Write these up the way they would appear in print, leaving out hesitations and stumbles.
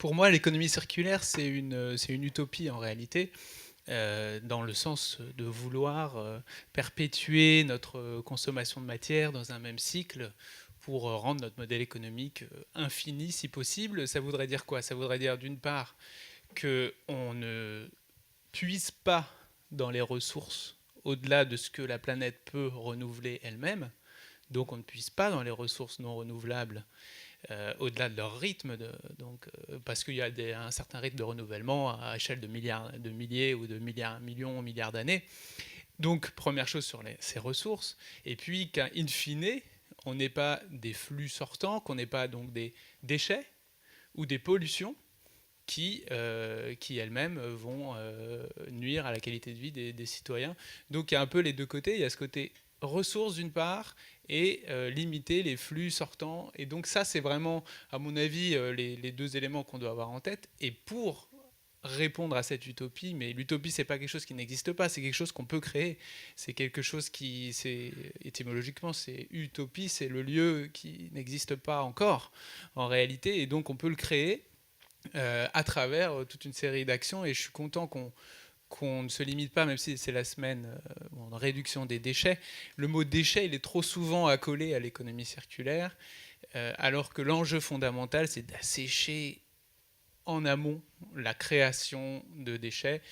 Pour moi, l'économie circulaire, c'est une utopie en réalité, dans le sens de vouloir perpétuer notre consommation de matière dans un même cycle pour rendre notre modèle économique infini si possible. Ça voudrait dire quoi? Ça voudrait dire d'une part qu'on ne puise pas dans les ressources au-delà de ce que la planète peut renouveler elle-même. Donc on ne puise pas dans les ressources non renouvelables au-delà de leur rythme, parce qu'il y a un certain rythme de renouvellement à échelle de milliards, de milliers ou de milliards, millions, milliards d'années. Donc première chose sur ces ressources, et puis qu'in fine, on n'ait pas des flux sortants, qu'on n'ait pas donc des déchets ou des pollutions qui elles-mêmes vont nuire à la qualité de vie des citoyens. Donc il y a un peu les deux côtés. Il y a ce côté ressources d'une part et limiter les flux sortants. Et donc ça, c'est vraiment, à mon avis, les deux éléments qu'on doit avoir en tête. Et pour répondre à cette utopie, mais l'utopie, c'est pas quelque chose qui n'existe pas, c'est quelque chose qu'on peut créer. C'est quelque chose qui, étymologiquement, c'est utopie, c'est le lieu qui n'existe pas encore en réalité, et donc on peut le créer à travers toute une série d'actions. Et je suis content qu'on ne se limite pas, même si c'est la semaine de réduction des déchets. Le mot déchet, il est trop souvent accolé à l'économie circulaire, alors que l'enjeu fondamental, c'est d'assécher en amont la création de déchets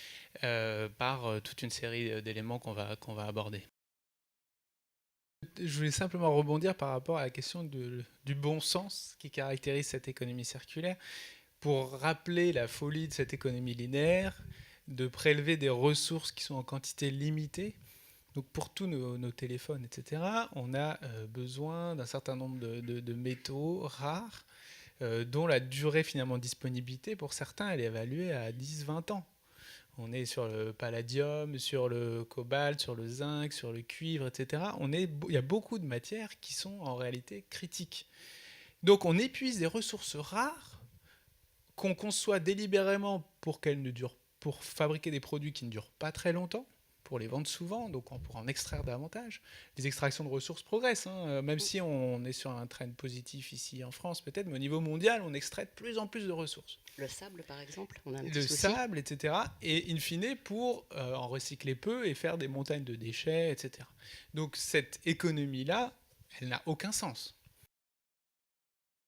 par toute une série d'éléments qu'on va aborder. Je voulais simplement rebondir par rapport à la question du bon sens qui caractérise cette économie circulaire, pour rappeler la folie de cette économie linéaire, de prélever des ressources qui sont en quantité limitée. Donc pour tous nos téléphones, etc., on a besoin d'un certain nombre de métaux rares, dont la durée finalement de disponibilité, pour certains, elle est évaluée à 10-20 ans. On est sur le palladium, sur le cobalt, sur le zinc, sur le cuivre, etc. Il y a beaucoup de matières qui sont en réalité critiques. Donc on épuise des ressources rares qu'on conçoit délibérément pour fabriquer des produits qui ne durent pas très longtemps, pour les vendre souvent, donc on pourra en extraire davantage. Les extractions de ressources progressent, hein, même si on est sur un trend positif ici en France peut-être, mais au niveau mondial, on extrait de plus en plus de ressources. Le sable, par exemple, on a un petit Le souci. sable, etc. Et in fine, pour en recycler peu et faire des montagnes de déchets, etc. Donc cette économie-là, elle n'a aucun sens.